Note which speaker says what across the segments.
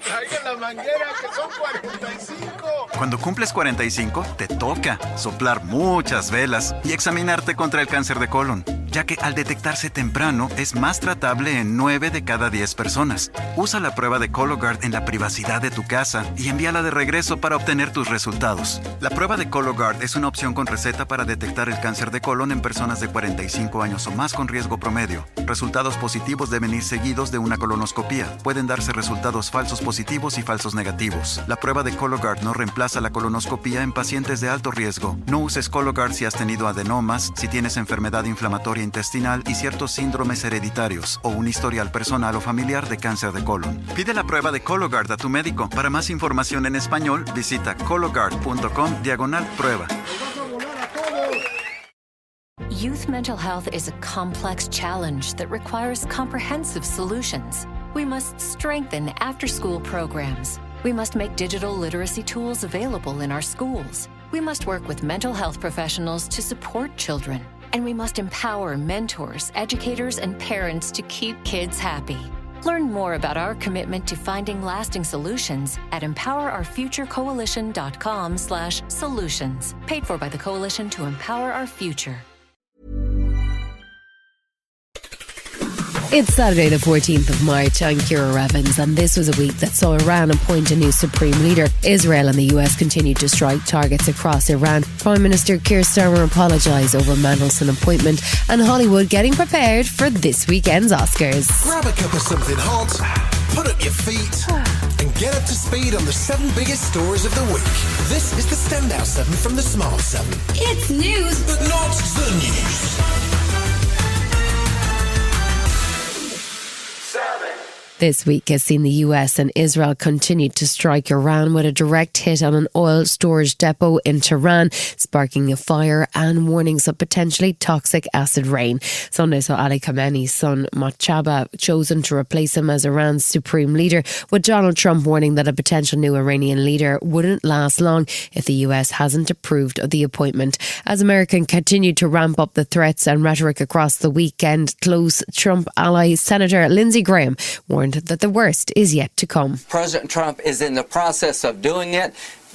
Speaker 1: Traigan la manguera, que son 45.
Speaker 2: Cuando cumples 45, te toca soplar muchas velas y examinarte contra el cáncer de colon, ya que al detectarse temprano es más tratable en 9 de cada 10 personas. Usa la prueba de Cologuard en la privacidad de tu casa y envíala de regreso para obtener tus resultados. La prueba de Cologuard es una opción con receta para detectar el cáncer de colon en personas de 45 años o más con riesgo promedio. Resultados positivos deben ir seguidos de una colonoscopía. Pueden darse resultados falsos positivos y falsos negativos. La prueba de Cologuard no reemplaza la colonoscopía en pacientes de alto riesgo. No uses Cologuard si has tenido adenomas, si tienes enfermedad inflamatoria intestinal y ciertos síndromes hereditarios o un historial personal o familiar de cáncer de colon. Pide la prueba de Cologuard a tu médico. Para más información en español, visita cologuard.com/prueba.
Speaker 3: Youth mental health is a complex challenge that requires comprehensive solutions. We must strengthen after-school programs. We must make digital literacy tools available in our schools. We must work with mental health professionals to support children. And we must empower mentors, educators, and parents to keep kids happy. Learn more about our commitment to finding lasting solutions at empowerourfuturecoalition.com/solutions. Paid for by the Coalition to Empower Our Future.
Speaker 4: It's Saturday the 14th of March. I'm Ciara Evans, and this was a week that saw Iran appoint a new supreme leader. Israel and the US continued to strike targets across Iran. Prime Minister Keir Starmer apologised over Mandelson's appointment, and Hollywood getting prepared for this weekend's Oscars.
Speaker 5: Grab a cup of something hot, put up your feet, and get up to speed on the 7 biggest stories of the week. This is the Standout 7 from the Smart 7.
Speaker 6: It's news,
Speaker 5: but not the news.
Speaker 4: This week has seen the US and Israel continue to strike Iran with a direct hit on an oil storage depot in Tehran, sparking a fire and warnings of potentially toxic acid rain. Sunday saw Ali Khamenei's son Mojtaba chosen to replace him as Iran's supreme leader, with Donald Trump warning that a potential new Iranian leader wouldn't last long if the US hasn't approved of the appointment. As America continued to ramp up the threats and rhetoric across the weekend, close Trump ally Senator Lindsey Graham warned that the worst is yet to come.
Speaker 7: President Trump is in the process of doing it.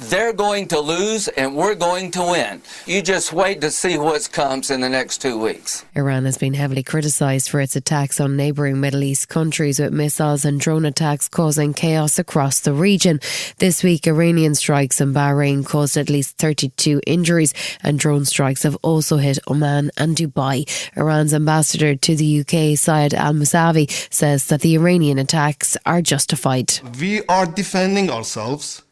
Speaker 7: They're going to lose and we're going to win. You just wait to see what comes in the next 2 weeks.
Speaker 4: Iran has been heavily criticised for its attacks on neighbouring Middle East countries, with missiles and drone attacks causing chaos across the region. This week, Iranian strikes in Bahrain caused at least 32 injuries, and drone strikes have also hit Oman and Dubai. Iran's ambassador to the UK, Syed Al-Musavi, says that the Iranian attacks are justified.
Speaker 8: We are defending ourselves.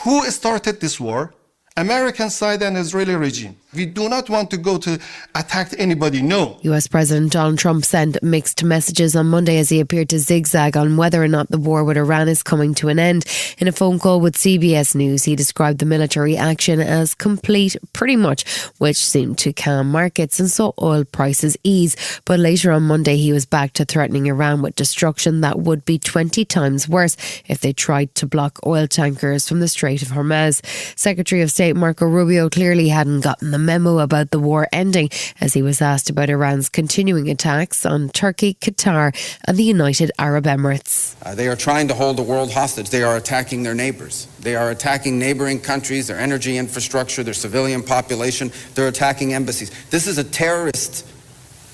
Speaker 8: Who started this war? American side and Israeli regime. We do not want to go to attack anybody, no.
Speaker 4: US President Donald Trump sent mixed messages on Monday as he appeared to zigzag on whether or not the war with Iran is coming to an end. In a phone call with CBS News, he described the military action as complete, pretty much, which seemed to calm markets and saw oil prices ease. But later on Monday, he was back to threatening Iran with destruction that would be 20 times worse if they tried to block oil tankers from the Strait of Hormuz. Secretary of State Marco Rubio clearly hadn't gotten the memo about the war ending, as he was asked about Iran's continuing attacks on Turkey, Qatar and the United Arab Emirates.
Speaker 9: They are trying to hold the world hostage. They are attacking their neighbors. They are attacking neighboring countries, their energy infrastructure, their civilian population. They're attacking embassies. This is a terrorist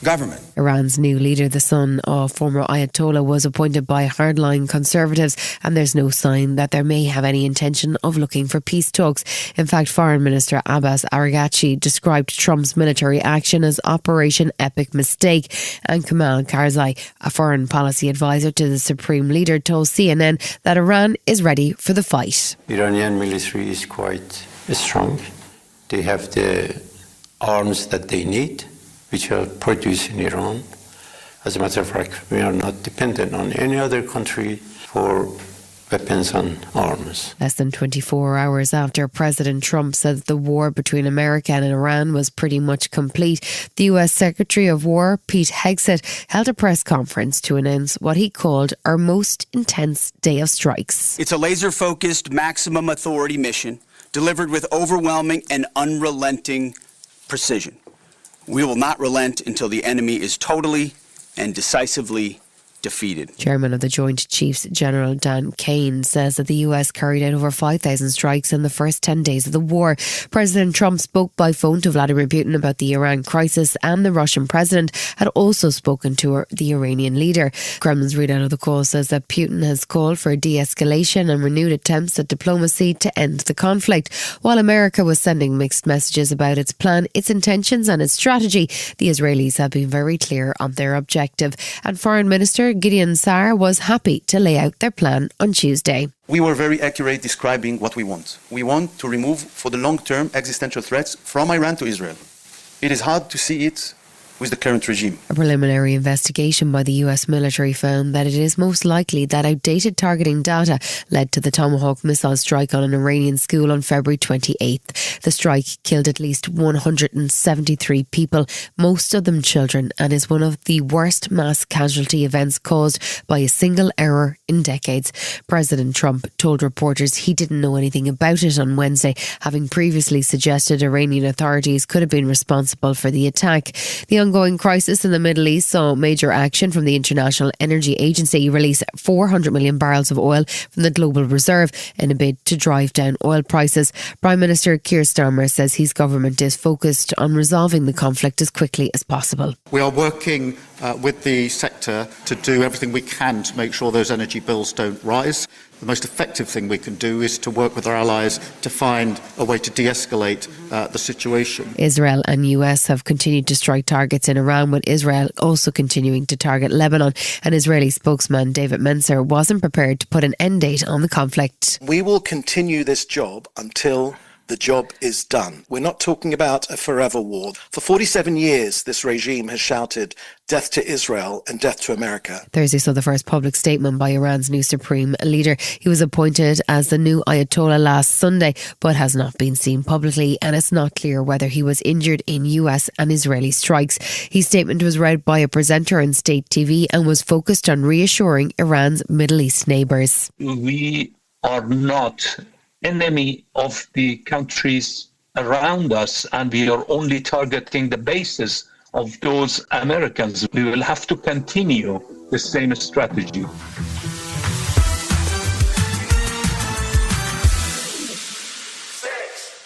Speaker 9: government.
Speaker 4: Iran's new leader, the son of former Ayatollah, was appointed by hardline conservatives, and there's no sign that there may have any intention of looking for peace talks. In fact, Foreign Minister Abbas Araghchi described Trump's military action as Operation Epic Mistake, and Kamal Karzai, a foreign policy advisor to the Supreme Leader, told CNN that Iran is ready for the fight.
Speaker 10: Iranian military is quite strong. They have the arms that they need, which are produced in Iran. As a matter of fact, we are not dependent on any other country for weapons and arms.
Speaker 4: Less than 24 hours after President Trump said the war between America and Iran was pretty much complete, the US Secretary of War, Pete Hegseth, held a press conference to announce what he called our most intense day of strikes.
Speaker 11: It's a laser-focused, maximum authority mission delivered with overwhelming and unrelenting precision. We will not relent until the enemy is totally and decisively defeated.
Speaker 4: Chairman of the Joint Chiefs General Dan Kane says that the US carried out over 5,000 strikes in the first 10 days of the war. President Trump spoke by phone to Vladimir Putin about the Iran crisis, and the Russian president had also spoken to the Iranian leader. Kremlin's readout of the call says that Putin has called for de-escalation and renewed attempts at diplomacy to end the conflict. While America was sending mixed messages about its plan, its intentions and its strategy, the Israelis have been very clear on their objective. And Foreign Minister Gideon Saar was happy to lay out their plan on Tuesday.
Speaker 6: We were very accurate describing what we want. We want to remove, for the long-term, existential threats from Iran to Israel. It is hard to see it with the current regime.
Speaker 4: A preliminary investigation by the US military found that it is most likely that outdated targeting data led to the Tomahawk missile strike on an Iranian school on February 28th. The strike killed at least 173 people, most of them children, and is one of the worst mass casualty events caused by a single error in decades. President Trump told reporters he didn't know anything about it on Wednesday, having previously suggested Iranian authorities could have been responsible for the attack. The ongoing crisis in the Middle East saw major action from the International Energy Agency release 400 million barrels of oil from the global reserve in a bid to drive down oil prices. Prime Minister Keir Starmer says his government is focused on resolving the conflict as quickly as possible.
Speaker 12: We are working with the sector to do everything we can to make sure those energy bills don't rise. The most effective thing we can do is to work with our allies to find a way to de-escalate the situation.
Speaker 4: Israel and US have continued to strike targets in Iran, with Israel also continuing to target Lebanon. An Israeli spokesman, David Mencer, wasn't prepared to put an end date on the conflict.
Speaker 13: We will continue this job until the job is done. We're not talking about a forever war. For 47 years, this regime has shouted death to Israel and death to America.
Speaker 4: Thursday saw the first public statement by Iran's new supreme leader. He was appointed as the new Ayatollah last Sunday, but has not been seen publicly, and it's not clear whether he was injured in US and Israeli strikes. His statement was read by a presenter on state TV and was focused on reassuring Iran's Middle East neighbours.
Speaker 14: We are not enemy of the countries around us, and we are only targeting the bases of those Americans. We will have to continue the same strategy.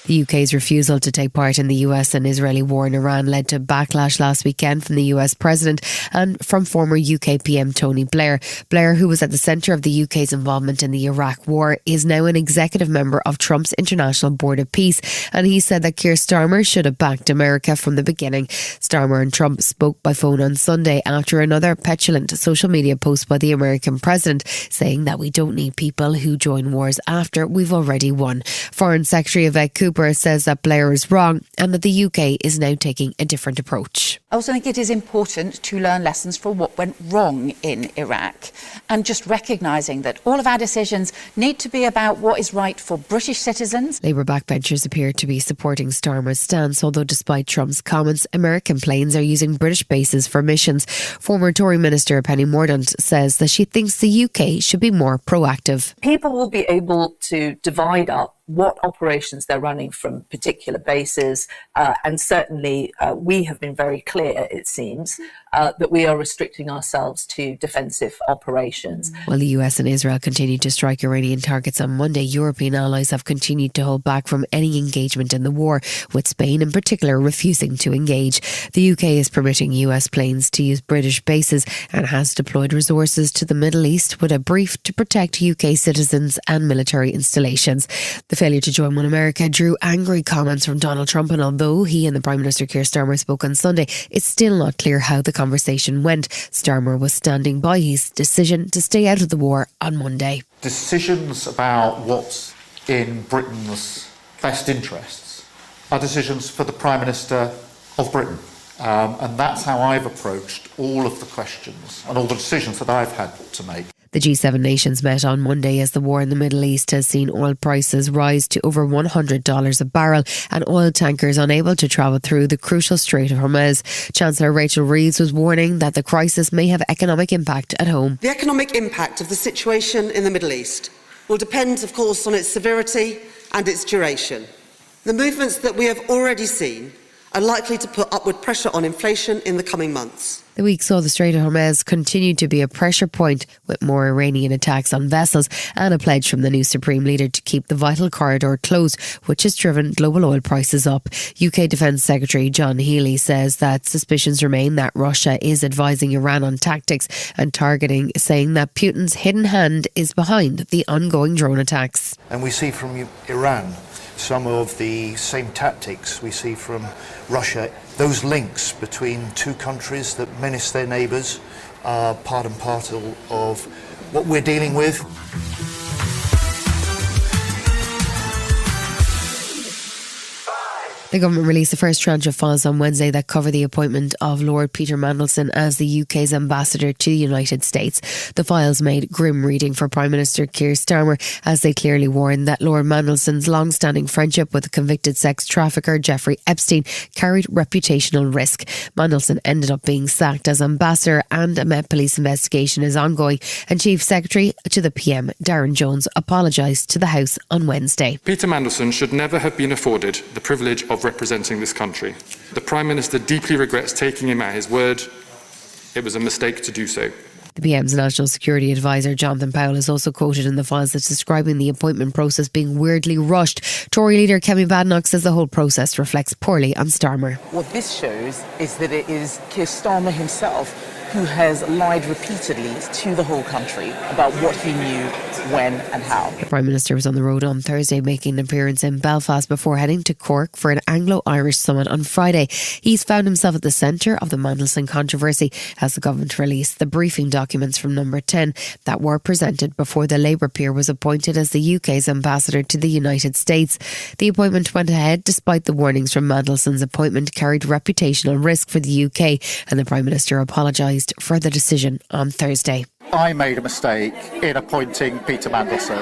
Speaker 4: The UK's refusal to take part in the US and Israeli war in Iran led to backlash last weekend from the US President and from former UK PM Tony Blair. Blair, who was at the centre of the UK's involvement in the Iraq war, is now an executive member of Trump's International Board of Peace, and he said that Keir Starmer should have backed America from the beginning. Starmer and Trump spoke by phone on Sunday after another petulant social media post by the American president saying that we don't need people who join wars after we've already won. Foreign Secretary Yvette Cooper says that Blair is wrong and that the UK is now taking a different approach.
Speaker 15: I also think it is important to learn lessons from what went wrong in Iraq, and just recognising that all of our decisions need to be about what is right for British citizens.
Speaker 4: Labour backbenchers appear to be supporting Starmer's stance, although despite Trump's comments, American planes are using British bases for missions. Former Tory Minister Penny Mordaunt says that she thinks the UK should be more proactive.
Speaker 16: People will be able to divide up what operations they're running from particular bases, and certainly we have been very clear, it seems, that we are restricting ourselves to defensive operations.
Speaker 4: While the US and Israel continue to strike Iranian targets on Monday, European allies have continued to hold back from any engagement in the war, with Spain in particular refusing to engage. The UK is permitting US planes to use British bases and has deployed resources to the Middle East with a brief to protect UK citizens and military installations. The failure to join One America drew angry comments from Donald Trump, and although he and the Prime Minister Keir Starmer spoke on Sunday, it's still not clear how the conversation went. Starmer was standing by his decision to stay out of the war on Monday.
Speaker 17: Decisions about what's in Britain's best interests are decisions for the Prime Minister of Britain. And that's how I've approached all of the questions and all the decisions that I've had to make.
Speaker 4: The G7 nations met on Monday as the war in the Middle East has seen oil prices rise to over $100 a barrel and oil tankers unable to travel through the crucial Strait of Hormuz. Chancellor Rachel Reeves was warning that the crisis may have economic impact at home.
Speaker 18: The economic impact of the situation in the Middle East will depend, of course, on its severity and its duration. The movements that we have already seen are likely to put upward pressure on inflation in the coming months.
Speaker 4: The week saw the Strait of Hormuz continue to be a pressure point, with more Iranian attacks on vessels and a pledge from the new Supreme Leader to keep the vital corridor closed, which has driven global oil prices up. UK Defence Secretary John Healey says that suspicions remain that Russia is advising Iran on tactics and targeting, saying that Putin's hidden hand is behind the ongoing drone attacks.
Speaker 19: And we see from Iran some of the same tactics we see from Russia. Those links between two countries that menace their neighbours are part and parcel of what we're dealing with.
Speaker 4: The government released the first tranche of files on Wednesday that cover the appointment of Lord Peter Mandelson as the UK's ambassador to the United States. The files made grim reading for Prime Minister Keir Starmer, as they clearly warned that Lord Mandelson's long-standing friendship with the convicted sex trafficker Jeffrey Epstein carried reputational risk. Mandelson ended up being sacked as ambassador, and a Met Police investigation is ongoing, and Chief Secretary to the PM, Darren Jones, apologised to the House on Wednesday.
Speaker 20: Peter Mandelson should never have been afforded the privilege of representing this country. The Prime Minister deeply regrets taking him at his word. It was a mistake to do so.
Speaker 4: The PM's National Security Advisor Jonathan Powell is also quoted in the files as describing the appointment process being weirdly rushed. Tory leader Kemi Badenoch says the whole process reflects poorly on Starmer.
Speaker 21: What this shows is that it is Keir Starmer himself who has lied repeatedly to the whole country about what he knew, when and how.
Speaker 4: The Prime Minister was on the road on Thursday, making an appearance in Belfast before heading to Cork for an Anglo-Irish summit on Friday. He's found himself at the centre of the Mandelson controversy as the government released the briefing documents from Number 10 that were presented before the Labour peer was appointed as the UK's ambassador to the United States. The appointment went ahead despite the warnings from Mandelson's appointment carried reputational risk for the UK, and the Prime Minister apologised for the decision on Thursday.
Speaker 17: I made a mistake in appointing Peter Mandelson,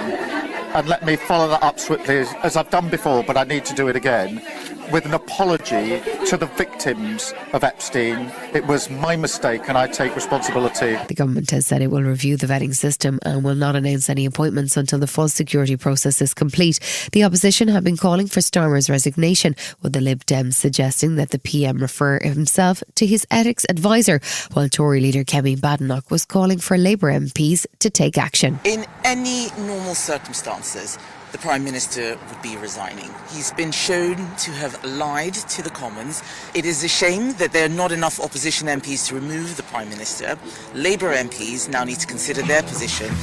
Speaker 17: and let me follow that up swiftly as I've done before, but I need to do it again, with an apology to the victims of Epstein. It was my mistake and I take responsibility.
Speaker 4: The government has said it will review the vetting system and will not announce any appointments until the full security process is complete. The opposition have been calling for Starmer's resignation, with the Lib Dems suggesting that the PM refer himself to his ethics advisor, while Tory leader Kemi Badenoch was calling for Labour MPs to take action.
Speaker 21: In any normal circumstances, the Prime Minister would be resigning. He's been shown to have lied to the Commons. It is a shame that there are not enough opposition MPs to remove the Prime Minister. Labour MPs now need to consider their position.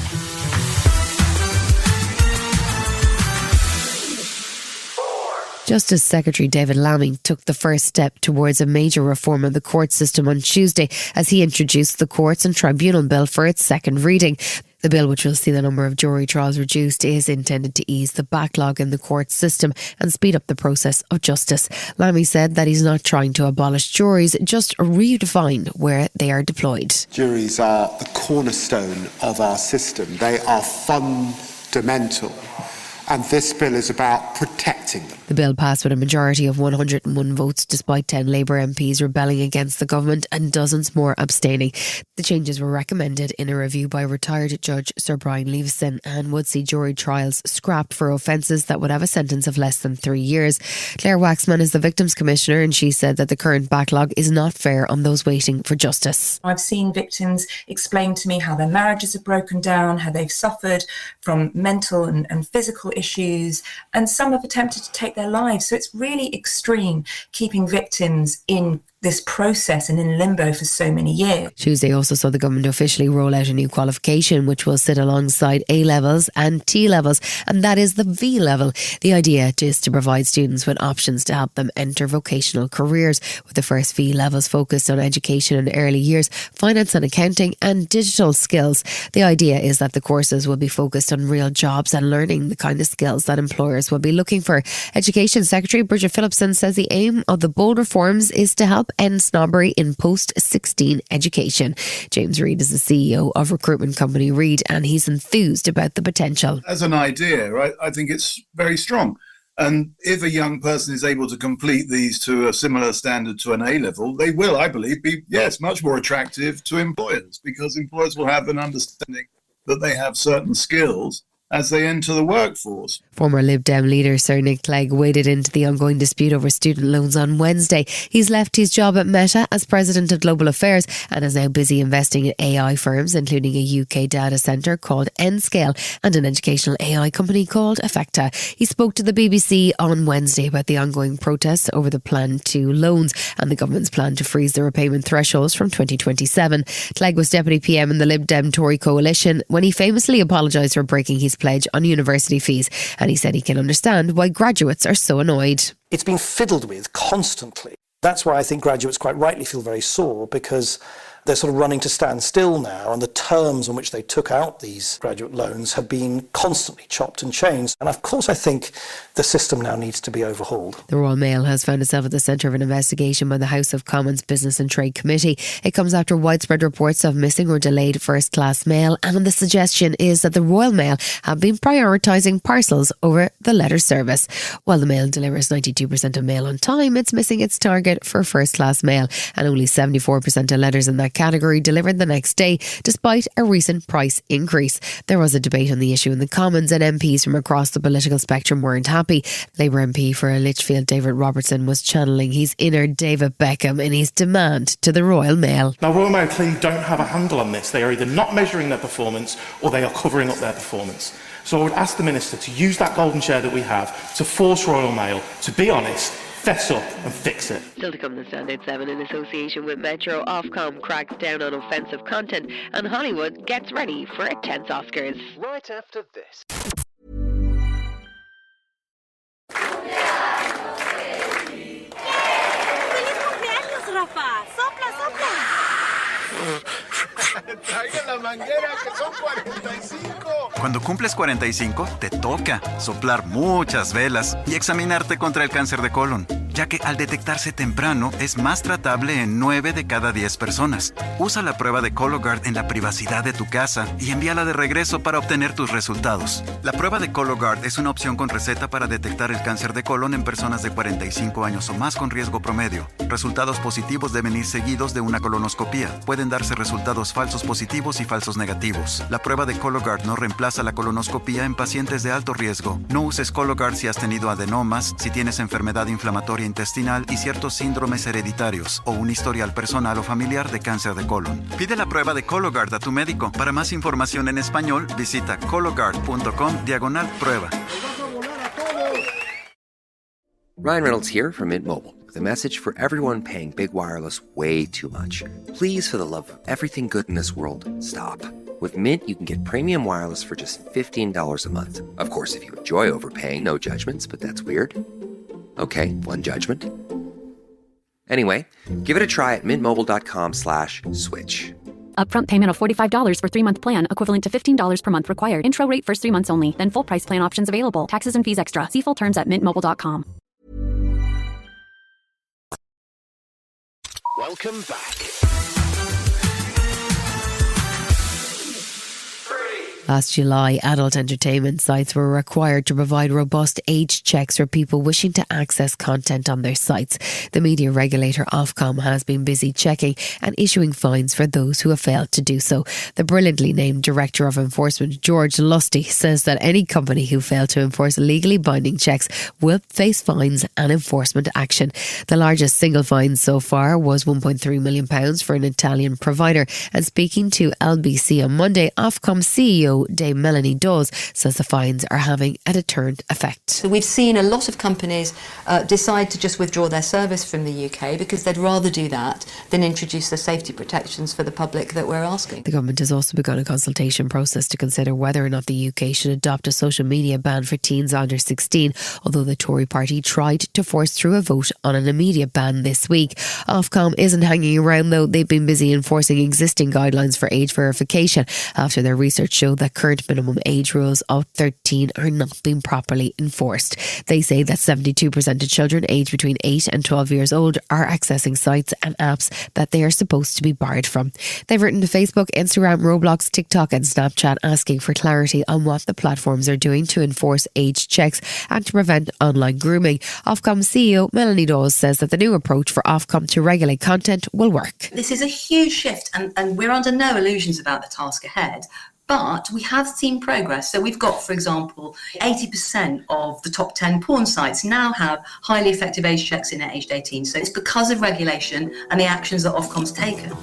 Speaker 4: Justice Secretary David Lammy took the first step towards a major reform of the court system on Tuesday as he introduced the Courts and Tribunal Bill for its second reading. The bill, which will see the number of jury trials reduced, is intended to ease the backlog in the court system and speed up the process of justice. Lammy said that he's not trying to abolish juries, just redefine where they are deployed.
Speaker 22: Juries are the cornerstone of our system. They are fundamental. And this bill is about protecting them.
Speaker 4: The bill passed with a majority of 101 votes, despite 10 Labour MPs rebelling against the government and dozens more abstaining. The changes were recommended in a review by retired Judge Sir Brian Leveson and would see jury trials scrapped for offences that would have a sentence of less than 3 years. Claire Waxman is the Victims Commissioner, and she said that the current backlog is not fair on those waiting for justice.
Speaker 23: I've seen victims explain to me how their marriages have broken down, how they've suffered from mental and physical issues, and some have attempted to take their lives. So it's really extreme keeping victims in this process and in limbo for so many years.
Speaker 4: Tuesday also saw the government officially roll out a new qualification which will sit alongside A-levels and T-levels, and that is the V-level. The idea is to provide students with options to help them enter vocational careers, with the first V-levels focused on education in early years, finance and accounting and digital skills. The idea is that the courses will be focused on real jobs and learning the kind of skills that employers will be looking for. Education Secretary Bridget Phillipson says the aim of the bold reforms is to help end snobbery in post-16 education. James Reid is the CEO of recruitment company Reid, and he's enthused about the potential.
Speaker 1: As an idea, right, I think it's very strong. And if a young person is able to complete these to a similar standard to an A-level, they will, I believe, be, yes, much more attractive to employers, because employers will have an understanding that they have certain skills as they enter the workforce.
Speaker 4: Former Lib Dem leader Sir Nick Clegg waded into the ongoing dispute over student loans on Wednesday. He's left his job at Meta as President of Global Affairs and is now busy investing in AI firms, including a UK data centre called Nscale and an educational AI company called Effecta. He spoke to the BBC on Wednesday about the ongoing protests over the Plan 2 loans and the government's plan to freeze the repayment thresholds from 2027. Clegg was Deputy PM in the Lib Dem Tory coalition when he famously apologised for breaking his pledge on university fees, and he said he can understand why graduates are so annoyed.
Speaker 2: It's been fiddled with constantly. That's why I think graduates quite rightly feel very sore, because they're sort of running to stand still now, and the terms on which they took out these graduate loans have been constantly chopped and changed. And of course I think the system now needs to be overhauled.
Speaker 4: The Royal Mail has found itself at the centre of an investigation by the House of Commons Business and Trade Committee. It comes after widespread reports of missing or delayed first-class mail, and the suggestion is that the Royal Mail have been prioritising parcels over the letter service. While the Mail delivers 92% of mail on time, it's missing its target for first-class mail, and only 74% of letters in that category delivered the next day, despite a recent price increase. There was a debate on the issue in the Commons, and MPs from across the political spectrum weren't happy. Labour MP for Lichfield David Robertson was channeling his inner David Beckham in his demand to the Royal Mail.
Speaker 3: Now, Royal Mail clearly don't have a handle on this. They are either not measuring their performance or they are covering up their performance. So I would ask the Minister to use that golden chair that we have to force Royal Mail to be honest, fess up and fix it.
Speaker 4: Still to come, the Standout 7 in association with Metro. Ofcom cracks down on offensive content and Hollywood gets ready for a 10th Oscars.
Speaker 5: Right after this.
Speaker 24: Traigan la manguera, que son 45.
Speaker 25: Cuando cumples 45, te toca soplar muchas velas y examinarte contra el cáncer de colon, ya que al detectarse temprano es más tratable en 9 de cada 10 personas. Usa la prueba de Cologuard en la privacidad de tu casa y envíala de regreso para obtener tus resultados. La prueba de Cologuard es una opción con receta para detectar el cáncer de colon en personas de 45 años o más con riesgo promedio. Resultados positivos deben ir seguidos de una colonoscopía. Pueden darse resultados falsos positivos y falsos negativos. La prueba de Cologuard no reemplaza la colonoscopía en pacientes de alto riesgo. No uses Cologuard si has tenido adenomas, si tienes enfermedad inflamatoria intestinal y ciertos síndromes hereditarios o un historial personal o familiar de cáncer de colon. Pide la prueba de Cologuard a tu médico. Para más información en español, visita cologuard.com/prueba.
Speaker 26: Ryan Reynolds here from Mint Mobile with a message for everyone paying big wireless way too much. Please, for the love of everything good in this world, stop. With Mint, you can get premium wireless for just $15 a month. Of course, if you enjoy overpaying, no judgments, but that's weird. Okay, one judgment. Anyway, give it a try at mintmobile.com/switch.
Speaker 27: Upfront payment of $45 for 3-month plan, equivalent to $15 per month required. Intro rate first 3 months only. Then full price plan options available. Taxes and fees extra. See full terms at mintmobile.com.
Speaker 5: Welcome back.
Speaker 4: Last July, adult entertainment sites were required to provide robust age checks for people wishing to access content on their sites. The media regulator Ofcom has been busy checking and issuing fines for those who have failed to do so. The brilliantly named Director of Enforcement, George Lusty, says that any company who failed to enforce legally binding checks will face fines and enforcement action. The largest single fine so far was £1.3 million for an Italian provider. And speaking to LBC on Monday, Ofcom CEO Dame Melanie Dawes says the fines are having a deterrent effect.
Speaker 28: So we've seen a lot of companies decide to just withdraw their service from the UK because they'd rather do that than introduce the safety protections for the public that we're asking.
Speaker 4: The government has also begun a consultation process to consider whether or not the UK should adopt a social media ban for teens under 16, although the Tory party tried to force through a vote on an immediate ban this week. Ofcom isn't hanging around though. They've been busy enforcing existing guidelines for age verification after their research showed that current minimum age rules of 13 are not being properly enforced. They say that 72% of children aged between 8 and 12 years old are accessing sites and apps that they are supposed to be barred from. They've written to Facebook, Instagram, Roblox, TikTok and Snapchat asking for clarity on what the platforms are doing to enforce age checks and to prevent online grooming. Ofcom CEO Melanie Dawes says that the new approach for Ofcom to regulate content will work.
Speaker 29: This is a huge shift and we're under no illusions about the task ahead.
Speaker 6: But we have seen progress. So we've got, for example, 80% of the top 10 porn sites now have highly effective age checks in at aged 18. So it's because of regulation and the actions that Ofcom's taken.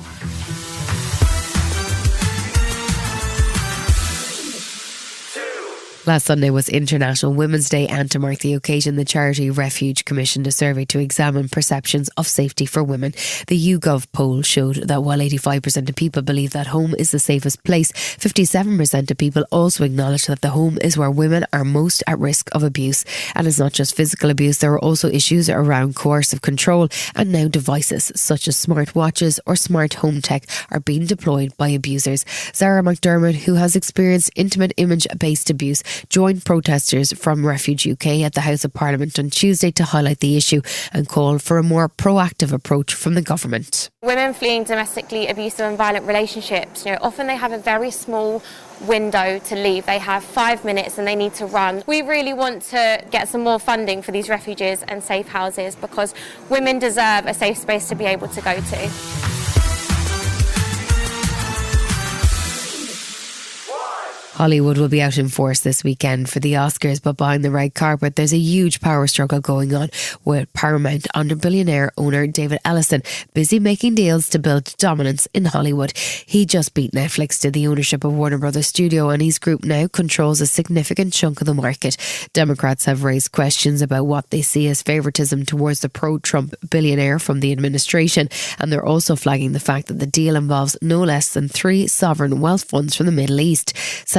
Speaker 4: Last Sunday was International Women's Day, and to mark the occasion, the charity Refuge commissioned a survey to examine perceptions of safety for women. The YouGov poll showed that while 85% of people believe that home is the safest place, 57% of people also acknowledge that the home is where women are most at risk of abuse. And it's not just physical abuse, there are also issues around coercive control, and now devices such as smartwatches or smart home tech are being deployed by abusers. Sarah McDermott, who has experienced intimate image-based abuse, joined protesters from Refuge UK at the House of Parliament on Tuesday to highlight the issue and call for a more proactive approach from the government.
Speaker 7: Women fleeing domestically abusive and violent relationships, often they have a very small window to leave. They have 5 minutes and they need to run. We really want to get some more funding for these refuges and safe houses because women deserve a safe space to be able to go to.
Speaker 4: Hollywood will be out in force this weekend for the Oscars, but behind the red carpet there's a huge power struggle going on, with Paramount under billionaire owner David Ellison busy making deals to build dominance in Hollywood. He just beat Netflix to the ownership of Warner Brothers Studio, and his group now controls a significant chunk of the market. Democrats have raised questions about what they see as favouritism towards the pro-Trump billionaire from the administration, and they're also flagging the fact that the deal involves no less than 3 sovereign wealth funds from the Middle East.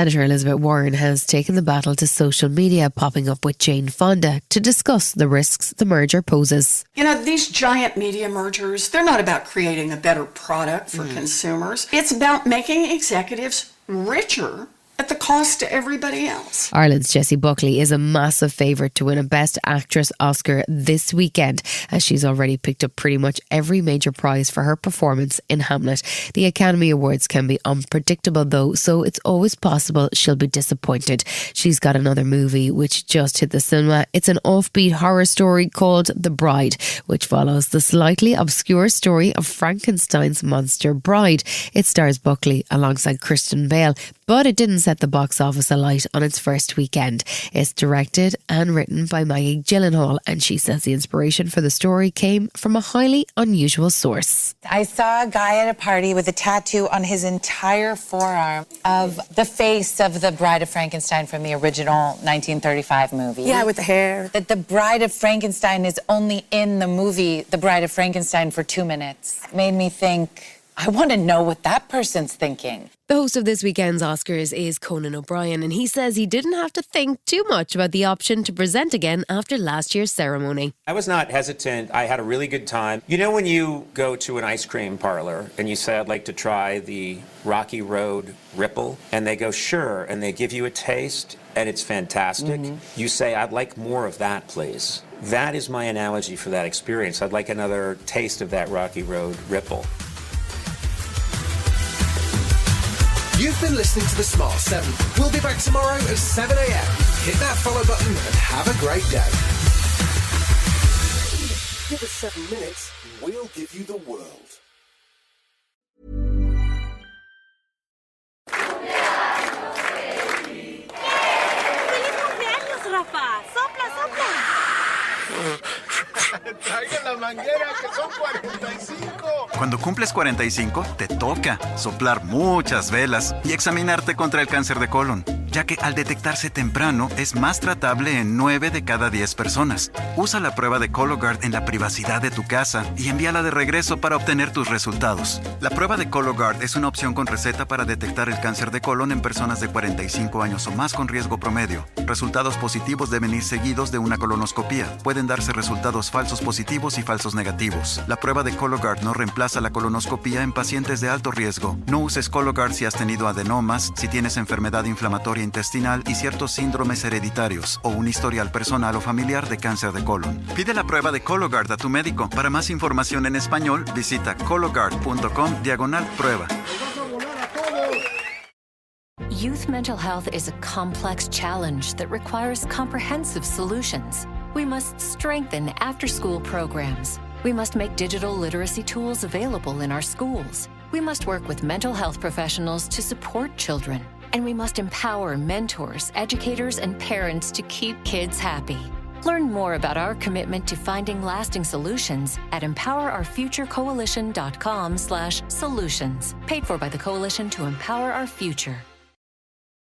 Speaker 4: Senator Elizabeth Warren has taken the battle to social media, popping up with Jane Fonda to discuss the risks the merger poses.
Speaker 8: These giant media mergers, they're not about creating a better product for consumers. It's about making executives richer at the cost to everybody else.
Speaker 4: Ireland's Jessie Buckley is a massive favourite to win a Best Actress Oscar this weekend, as she's already picked up pretty much every major prize for her performance in Hamlet. The Academy Awards can be unpredictable though, so it's always possible she'll be disappointed. She's got another movie which just hit the cinema. It's an offbeat horror story called The Bride, which follows the slightly obscure story of Frankenstein's monster bride. It stars Buckley alongside Kristen Bale, but it didn't set the box office alight on its first weekend. It's directed and written by Maggie Gyllenhaal, and she says the inspiration for the story came from a highly unusual source.
Speaker 9: I saw a guy at a party with a tattoo on his entire forearm of the face of the Bride of Frankenstein from the original 1935 movie.
Speaker 8: Yeah, with the hair.
Speaker 9: That the Bride of Frankenstein is only in the movie The Bride of Frankenstein for 2 minutes. It made me think, I want to know what that person's thinking.
Speaker 4: The host of this weekend's Oscars is Conan O'Brien, and he says he didn't have to think too much about the option to present again after last year's ceremony.
Speaker 10: I was not hesitant. I had a really good time. You know when you go to an ice cream parlor and you say, I'd like to try the Rocky Road Ripple, and they go, sure, and they give you a taste, and it's fantastic. You say, I'd like more of that, please. That is my analogy for that experience. I'd like another taste of that Rocky Road Ripple.
Speaker 11: You've been listening to The Smart 7. We'll be back tomorrow at 7 a.m. Hit that follow button and have a great day. Give us 7 minutes, we'll give you the world.
Speaker 24: Traigan la manguera, que son 45.
Speaker 25: Cuando cumples 45, te toca soplar muchas velas y examinarte contra el cáncer de colon, ya que al detectarse temprano es más tratable en 9 de cada 10 personas. Usa la prueba de Cologuard en la privacidad de tu casa y envíala de regreso para obtener tus resultados. La prueba de Cologuard es una opción con receta para detectar el cáncer de colon en personas de 45 años o más con riesgo promedio. Resultados positivos deben ir seguidos de una colonoscopía. Pueden darse resultados falsos positivos y falsos negativos. La prueba de Cologuard no reemplaza la colonoscopía en pacientes de alto riesgo. No uses Cologuard si has tenido adenomas, si tienes enfermedad inflamatoria intestinal y ciertos síndromes hereditarios o un historial personal o familiar de cáncer de colon. Pide la prueba de Cologuard a tu médico. Para más información en español, visita cologuard.com/prueba.
Speaker 12: Youth mental health is a complex challenge that requires comprehensive solutions. We must strengthen after-school programs. We must make digital literacy tools available in our schools. We must work with mental health professionals to support children. And we must empower mentors, educators, and parents to keep kids happy. Learn more about our commitment to finding lasting solutions at empowerourfuturecoalition.com/solutions. Paid for by the Coalition to Empower Our Future.